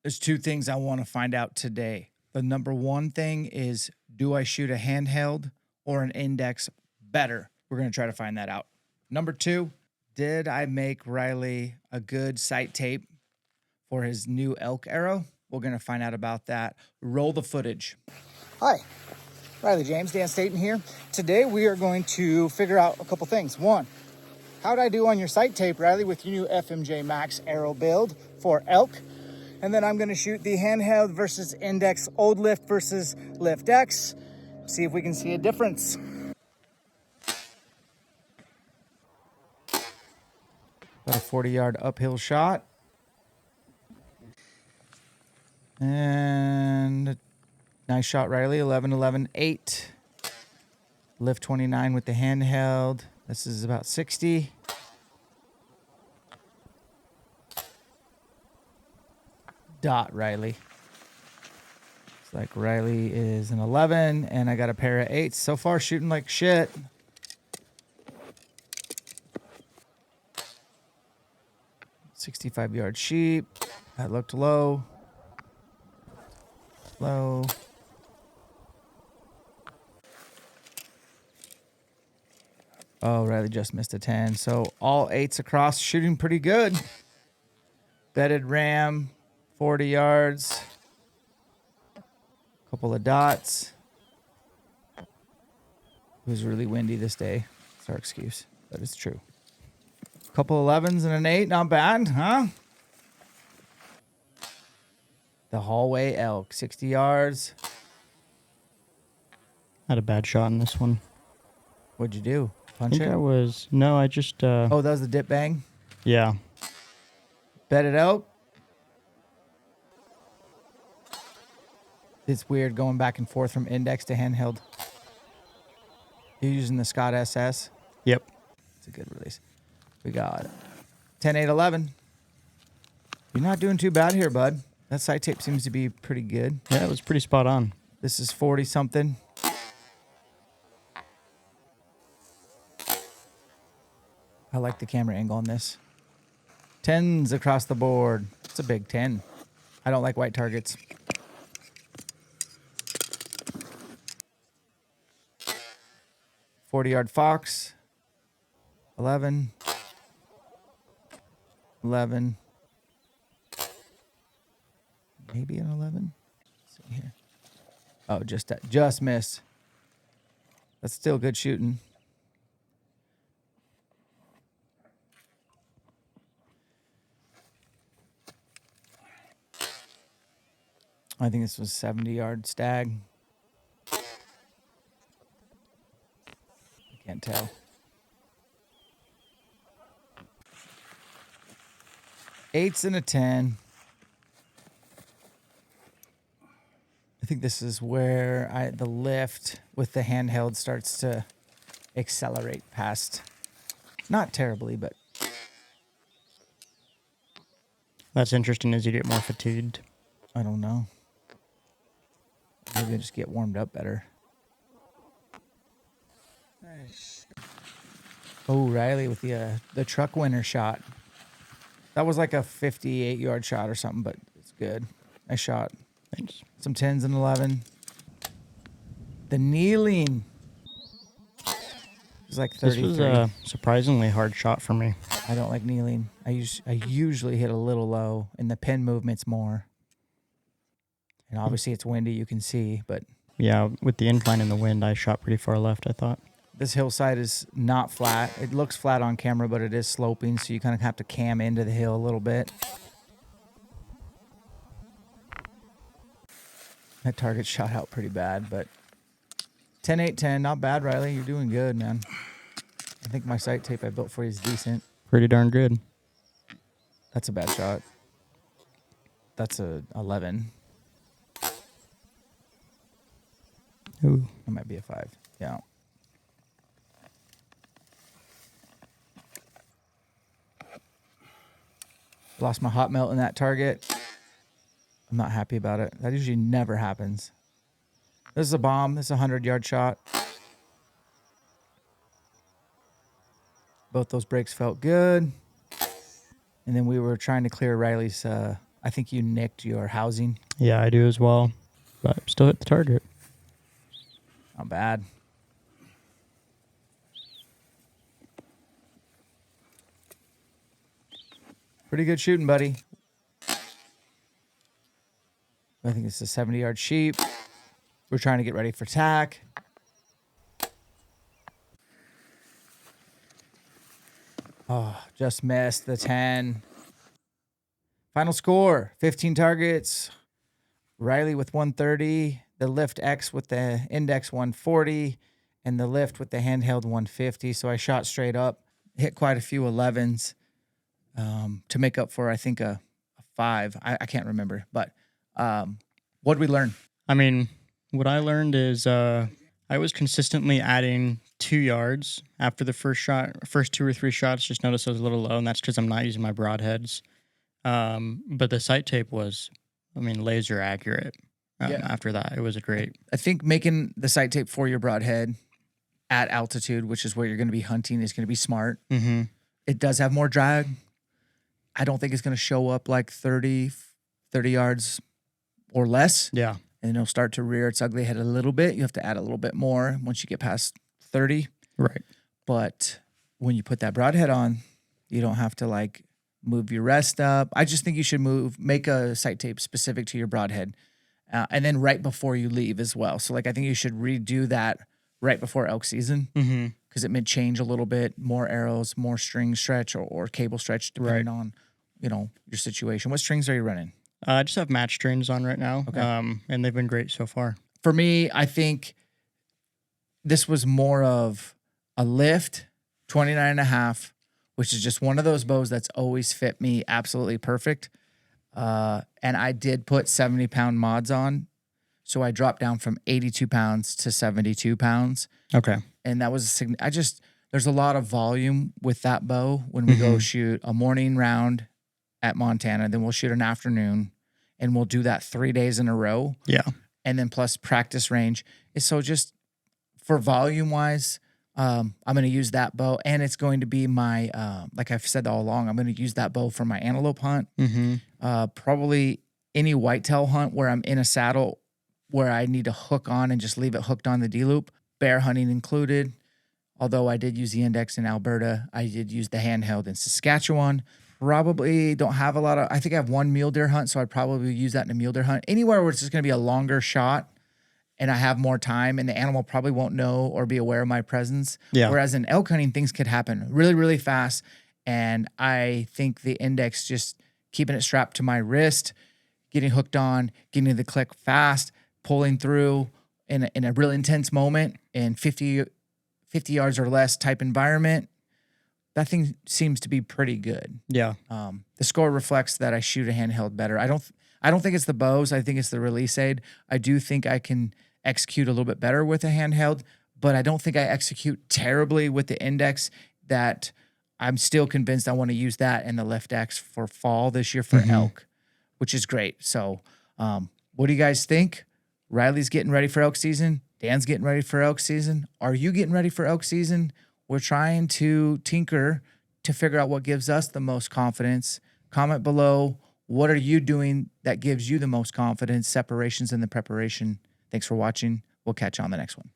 There's two things I want to find out today. The number one thing is, do I shoot a handheld or an index better? We're going to try to find that out. Number two, did I make Riley a good sight tape for his new elk arrow? We're going to find out about that. Roll the footage. Hi, Riley James, Dan Staten here. Today we are going to figure out a couple things. One, how'd I do on your sight tape, Riley, with your new FMJ Max arrow build for elk? And then I'm going to shoot the handheld versus index, old lift versus lift X. See if we can see a difference. Got a 40-yard uphill shot. And nice shot, Riley. 11, 11, 8. Lift 29 with the handheld. This is about 60. Dot Riley. It's like Riley is an 11, and I got a pair of 8s. So far, shooting like shit. "65-yard sheep." That looked low. Low. Oh, Riley just missed a 10. So all 8s across, shooting pretty good. Bedded ram, 40 yards. Couple of dots. It was really windy this day. It's our excuse, but it's true. Couple 11s and an 8, not bad, huh? The hallway elk, 60 yards. Had a bad shot in this one. What'd you do? I Punch think it? I just, Oh, that was the dip bang? yeah. Bedded elk. It's weird going back and forth from index to handheld. You're using the Scott SS? Yep. It's a good release. We got 10, 8, 11. You're not doing too bad here, bud. That sight tape seems to be pretty good. Yeah, it was pretty spot on. This is 40-something. I like the camera angle on this. 10s across the board. It's a big 10. I don't like white targets. "40-yard fox." 11. 11. Maybe an 11. Let's see here. Oh, just missed. That's still good shooting. I think this was 70-yard stag. I can't tell. 8s and a 10. I think this is where the lift with the handheld starts to accelerate past. Not terribly, but That's interesting as you get more fatigued. I don't know. Maybe I just get warmed up better. Nice. Oh, Riley with the truck winner shot. That was like a 58-yard shot or something, but it's good. Nice shot. Thanks. Some 10s and 11. The kneeling is like 33. This was a surprisingly hard shot for me. I don't like kneeling. I usually hit a little low, and the pin movement's more. And obviously it's windy, you can see, but Yeah, with the incline and the wind, I shot pretty far left, I thought. this hillside is not flat. It looks flat on camera, but it is sloping, so you kind of have to cam into the hill a little bit. That target shot out pretty bad, but 10, 8, 10, not bad, Riley. You're doing good, man. I think my sight tape I built for you is decent. Pretty darn good. That's a bad shot. That's a 11. Ooh. It might be a 5. Yeah. Lost my hot melt in that target. I'm not happy about it. That usually never happens. This is a bomb. This is a 100-yard shot. Both those breaks felt good. And then we were trying to clear Riley's I think you nicked your housing. Yeah, I do as well. But still hit the target. Not bad. Pretty good shooting, buddy. I think it's a 70-yard sheep. We're trying to get ready for tack. Oh, just missed the 10. Final score, 15 targets. Riley with 130. The lift X with the index 140. And the lift with the handheld 150. So I shot straight up. Hit quite a few 11s to make up for, I think, a 5. I can't remember. But what did we learn? I mean, what I learned is I was consistently adding 2 yards after the first 2 or 3 shots. Just noticed I was a little low, and that's because I'm not using my broadheads. But the sight tape was, laser accurate. After that, it was a great. I think making the sight tape for your broadhead at altitude, which is where you're going to be hunting, is going to be smart. Mm-hmm. It does have more drag. I don't think it's going to show up like 30 yards or less. Yeah. And it'll start to rear its ugly head a little bit. You have to add a little bit more once you get past 30. Right. But when you put that broadhead on, you don't have to like move your rest up. I just think you should make a sight tape specific to your broadhead. And then right before you leave as well. So like I think you should redo that right before elk season because it may change a little bit, more arrows, more string stretch or cable stretch depending on, your situation. What strings are you running? I just have match strings on right now. Okay. And they've been great so far. For me, I think this was more of a lift, 29.5, which is just one of those bows that's always fit me absolutely perfect. And I did put 70-pound mods on. So I dropped down from 82 pounds to 72 pounds. Okay. And that was there's a lot of volume with that bow when we go shoot a morning round at Montana, then we'll shoot an afternoon and we'll do that 3 days in a row. Yeah. And then plus practice range. So just for volume wise, I'm going to use that bow and it's going to be my, like I've said all along, I'm going to use that bow for my antelope hunt. Probably any whitetail hunt where I'm in a saddle where I need to hook on and just leave it hooked on the D-loop, bear hunting included. Although I did use the index in Alberta, I did use the handheld in Saskatchewan. Probably don't have a lot of, I think I have one mule deer hunt, so I'd probably use that in a mule deer hunt. Anywhere where it's just going to be a longer shot and I have more time and the animal probably won't know or be aware of my presence. Yeah. Whereas in elk hunting, things could happen really, really fast. And I think the index, just keeping it strapped to my wrist, getting hooked on, getting the click fast, pulling through in a real intense moment in 50 yards or less type environment, that thing seems to be pretty good. Yeah. The score reflects that I shoot a handheld better. I don't think it's the bows. I think it's the release aid. I do think I can execute a little bit better with a handheld, but I don't think I execute terribly with the index. That I'm still convinced I want to use that and the Lift X for fall this year for elk, which is great. So what do you guys think? Riley's getting ready for elk season. Dan's getting ready for elk season. Are you getting ready for elk season? We're trying to tinker to figure out what gives us the most confidence. Comment below. What are you doing that gives you the most confidence? Separations in the preparation. Thanks for watching. We'll catch you on the next one.